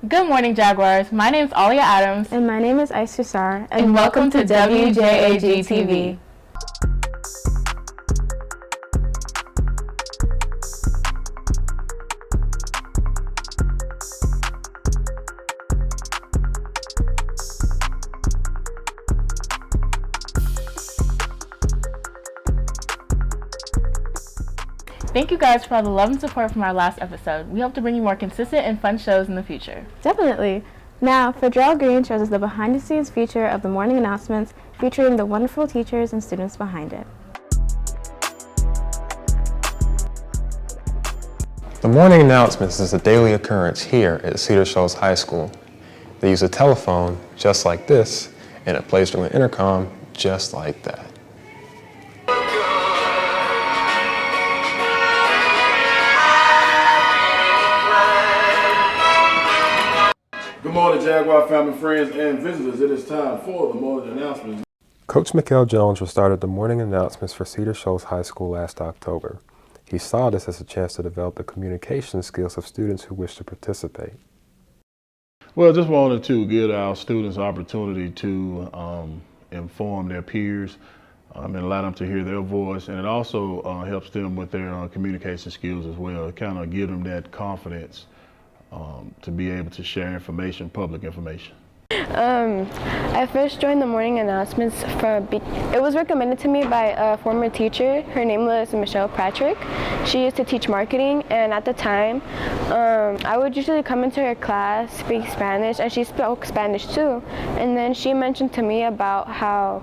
Good morning, Jaguars. My name is Aliyah Adams. And my name is Aissatou. And welcome to WJAG-TV. Thank you guys for all the love and support from our last episode. We hope to bring you more consistent and fun shows in the future. Definitely. Now, Freddrell Green shows us the behind-the-scenes feature of the morning announcements featuring the wonderful teachers and students behind it. The morning announcements is a daily occurrence here at Cedar Shoals High School. They use a telephone just like this, and it plays through an intercom just like that. Good morning, Jaguar family, friends, and visitors. It is time for the morning announcements. Coach Mikhail Jones restarted the morning announcements for Cedar Shoals High School last October. He saw this as a chance to develop the communication skills of students who wish to participate. Well, just wanted to give our students opportunity to inform their peers and allow them to hear their voice, and it also helps them with their communication skills as well. It kind of give them that confidence to be able to share information, public information. I first joined the morning announcements it was recommended to me by a former teacher. Her name was Michelle Patrick. She used to teach marketing, and at the time, I would usually come into her class, speak Spanish, and she spoke Spanish too. And then she mentioned to me about how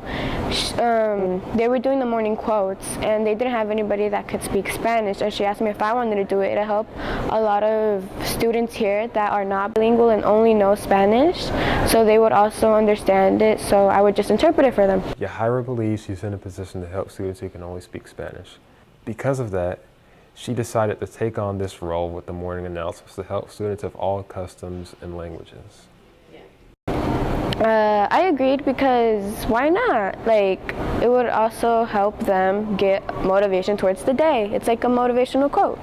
they were doing the morning quotes, and they didn't have anybody that could speak Spanish. And she asked me if I wanted to do it. It'll help a lot of students here that are not bilingual and only know Spanish, so they would also understand it, so I would just interpret it for them. Yahira believes she's in a position to help students who can only speak Spanish. Because of that, she decided to take on this role with the morning announcements to help students of all customs and languages. I agreed because why not? Like, it would also help them get motivation towards the day. It's like a motivational quote.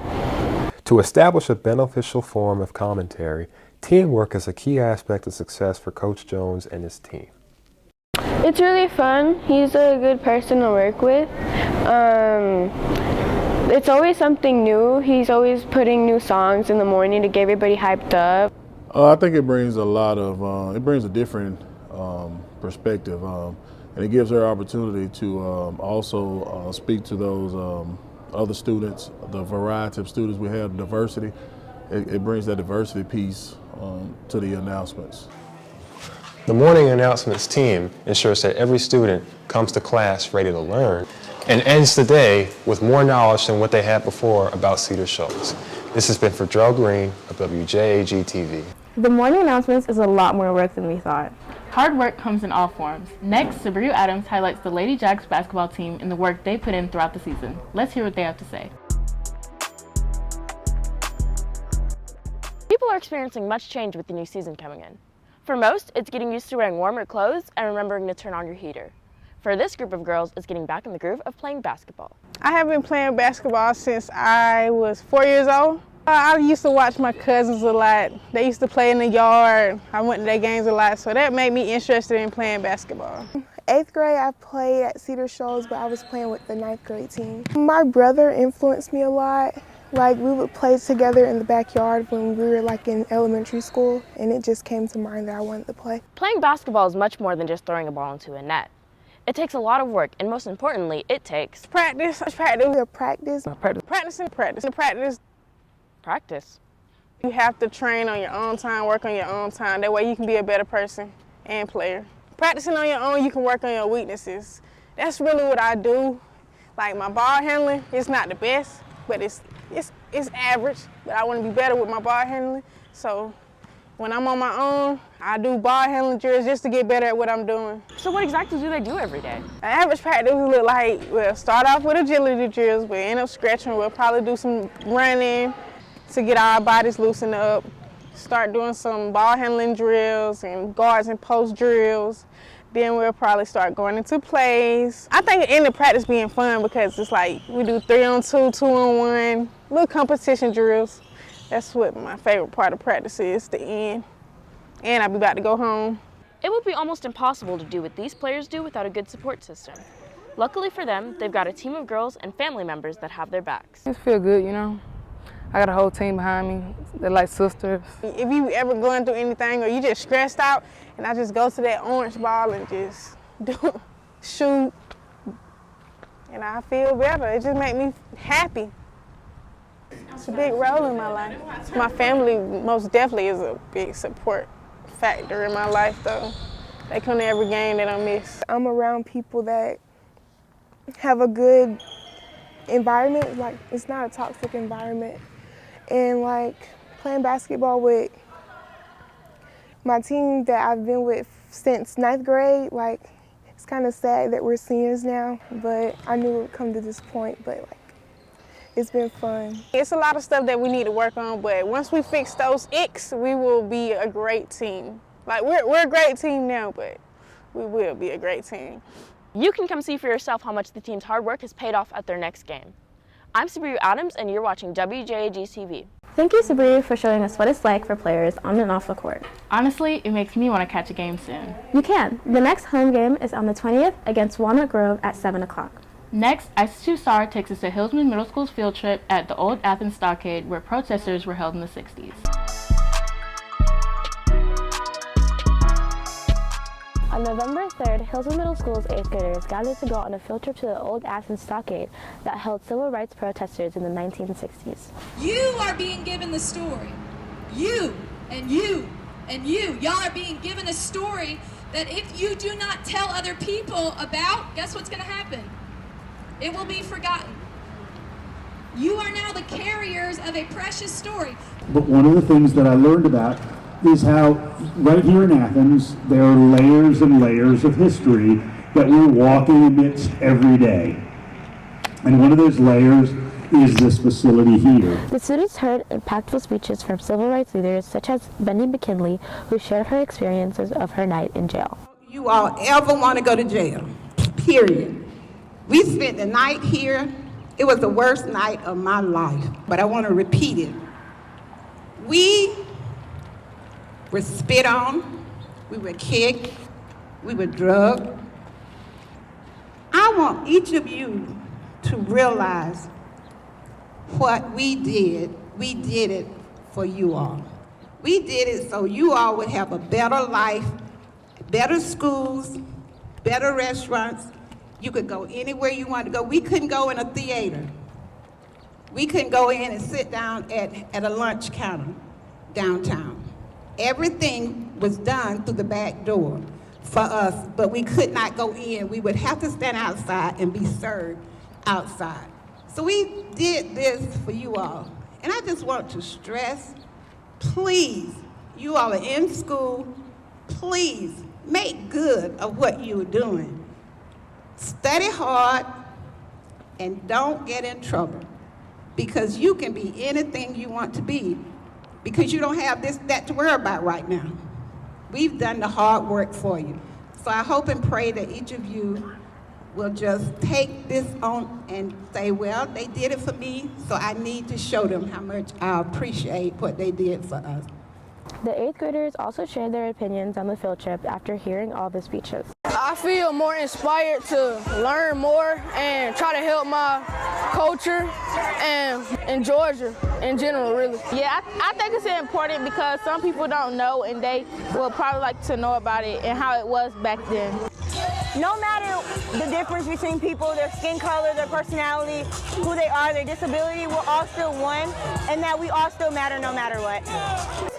To establish a beneficial form of commentary, teamwork is a key aspect of success for Coach Jones and his team. It's really fun. He's a good person to work with. It's always something new. He's always putting new songs in the morning to get everybody hyped up. I think it brings a different perspective, and it gives her opportunity to also speak to those other students, the variety of students we have, diversity. It brings that diversity piece to the announcements. The morning announcements team ensures that every student comes to class ready to learn and ends the day with more knowledge than what they had before about Cedar Shoals. This has been Freddrell Green of WJAG-TV. The morning announcements is a lot more work than we thought. Hard work comes in all forms. Next, Sabriyu Adams highlights the Lady Jags basketball team and the work they put in throughout the season. Let's hear what they have to say. People are experiencing much change with the new season coming in. For most, it's getting used to wearing warmer clothes and remembering to turn on your heater. For this group of girls, it's getting back in the groove of playing basketball. I have been playing basketball since I was 4 years old. I used to watch my cousins a lot. They used to play in the yard. I went to their games a lot, so that made me interested in playing basketball. 8th grade, I played at Cedar Shoals, but I was playing with the 9th grade team. My brother influenced me a lot. Like, we would play together in the backyard when we were like in elementary school, and it just came to mind that I wanted to play. Playing basketball is much more than just throwing a ball into a net. It takes a lot of work, and most importantly, it takes practice. You have to train on your own time, work on your own time. That way you can be a better person and player. Practicing on your own, you can work on your weaknesses. That's really what I do. Like, my ball handling is not the best, but it's average. But I want to be better with my ball handling. So when I'm on my own, I do ball handling drills just to get better at what I'm doing. So what exactly do they do every day? An average practice will look like, we'll start off with agility drills, we'll end up stretching, we'll probably do some running to get our bodies loosened up, start doing some ball handling drills and guards and post drills. Then we'll probably start going into plays. I think it ended practice being fun because it's like we do 3-on-2, 2-on-1, little competition drills. That's what my favorite part of practice is, the end. and I'll be about to go home. It would be almost impossible to do what these players do without a good support system. Luckily for them, they've got a team of girls and family members that have their backs. It feels good, you know. I got a whole team behind me. They're like sisters. If you ever going through anything or you just stressed out, and I just go to that orange ball and just shoot, and I feel better. It just makes me happy. It's a big role in my life. My family most definitely is a big support factor in my life, though. They come to every game, they don't miss. I'm around people that have a good environment, like it's not a toxic environment. And like playing basketball with my team that I've been with since 9th grade, like it's kind of sad that we're seniors now, but I knew it would come to this point, but like it's been fun. It's a lot of stuff that we need to work on, but once we fix those icks, we will be a great team. Like we're a great team now, but we will be a great team. You can come see for yourself how much the team's hard work has paid off at their next game. I'm Sabriyu Adams, and you're watching WJAG-TV. Thank you, Sabriyu, for showing us what it's like for players on and off the court. Honestly, it makes me want to catch a game soon. You can. The next home game is on the 20th against Walnut Grove at 7 o'clock. Next, Aissatou Sarr takes us to Hillsman Middle School's field trip at the old Athens Stockade, where protesters were held in the 60s. On November 3rd, Hillsman Middle School's 8th graders gathered to go on a field trip to the old Athens Stockade that held civil rights protesters in the 1960s. You are being given the story. You and you and you. Y'all are being given a story that if you do not tell other people about, guess what's going to happen? It will be forgotten. You are now the carriers of a precious story. But one of the things that I learned about is how right here in Athens, there are layers and layers of history that we're walking amidst every day. And one of those layers is this facility here. The students heard impactful speeches from civil rights leaders such as Benny McKinley, who shared her experiences of her night in jail. You all ever want to go to jail, period. We spent the night here. It was the worst night of my life, but I want to repeat it. We were spit on, we were kicked, we were drugged. I want each of you to realize what we did it for you all. We did it so you all would have a better life, better schools, better restaurants. You could go anywhere you wanted to go. We couldn't go in a theater. We couldn't go in and sit down at a lunch counter downtown. Everything was done through the back door for us, but we could not go in. We would have to stand outside and be served outside. So we did this for you all. And I just want to stress, please, you all are in school, please make good of what you're doing. Study hard and don't get in trouble, because you can be anything you want to be, because you don't have that to worry about right now. We've done the hard work for you. So I hope and pray that each of you will just take this on and say, well, they did it for me, so I need to show them how much I appreciate what they did for us. The 8th graders also shared their opinions on the field trip after hearing all the speeches. I feel more inspired to learn more and try to help my culture and Georgia in general, really. Yeah, I think it's important because some people don't know, and they will probably like to know about it and how it was back then. No matter the difference between people, their skin color, their personality, who they are, their disability, we're all still one, and that we all still matter no matter what.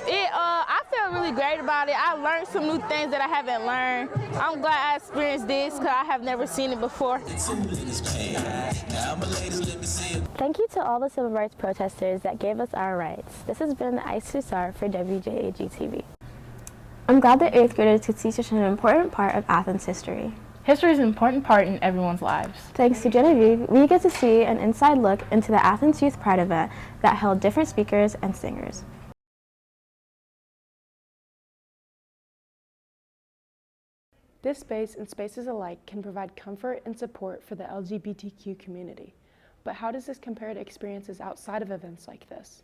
I feel really great about it. I learned some new things that I haven't learned. I'm glad I experienced this because I have never seen it before. Thank you to all the civil rights protesters that gave us our rights. This has been Aissatou Sarr for WJAG-TV. I'm glad that 8th graders could teach us an important part of Athens history. History is an important part in everyone's lives. Thanks to Genevieve, we get to see an inside look into the Athens Youth PRIDE event that held different speakers and singers. This space and spaces alike can provide comfort and support for the LGBTQ community. But how does this compare to experiences outside of events like this?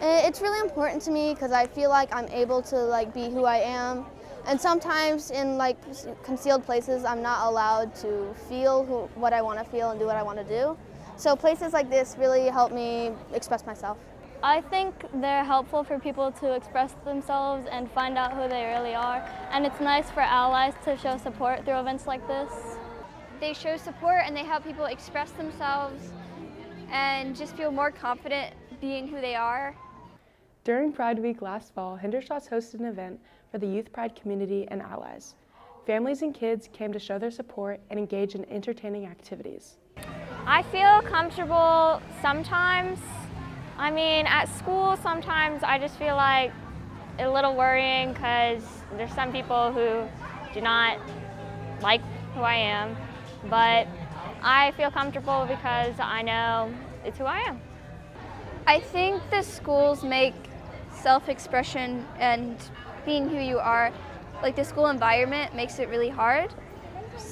It's really important to me because I feel like I'm able to like be who I am. And sometimes in like concealed places, I'm not allowed to feel what I want to feel and do what I want to do. So places like this really help me express myself. I think they're helpful for people to express themselves and find out who they really are. And it's nice for allies to show support through events like this. They show support and they help people express themselves and just feel more confident being who they are. During Pride Week last fall, Hendershot's hosted an event for the Youth Pride community and allies. Families and kids came to show their support and engage in entertaining activities. I feel comfortable sometimes. I mean, at school, sometimes I just feel like a little worrying because there's some people who do not like who I am, but I feel comfortable because I know it's who I am. I think the schools make self-expression and being who you are, like the school environment makes it really hard.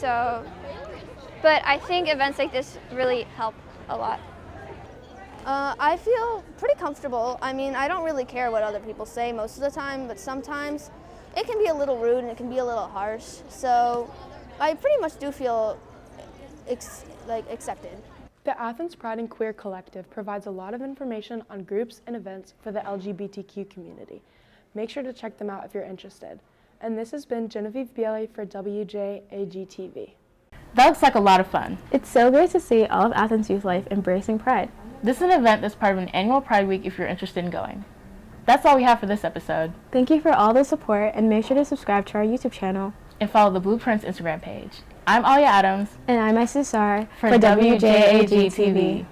But I think events like this really help a lot. I feel pretty comfortable. I mean, I don't really care what other people say most of the time, but sometimes it can be a little rude and it can be a little harsh. So I pretty much do feel accepted. The Athens Pride and Queer Collective provides a lot of information on groups and events for the LGBTQ community. Make sure to check them out if you're interested. And this has been Genevieve Bielli for WJAG-TV. That looks like a lot of fun. It's so great to see all of Athens youth life embracing Pride. This is an event that's part of an annual Pride Week if you're interested in going. That's all we have for this episode. Thank you for all the support, and make sure to subscribe to our YouTube channel. And follow the Blueprints Instagram page. I'm Aliyah Adams. And I'm Aissatou Sarr for WJAG-TV.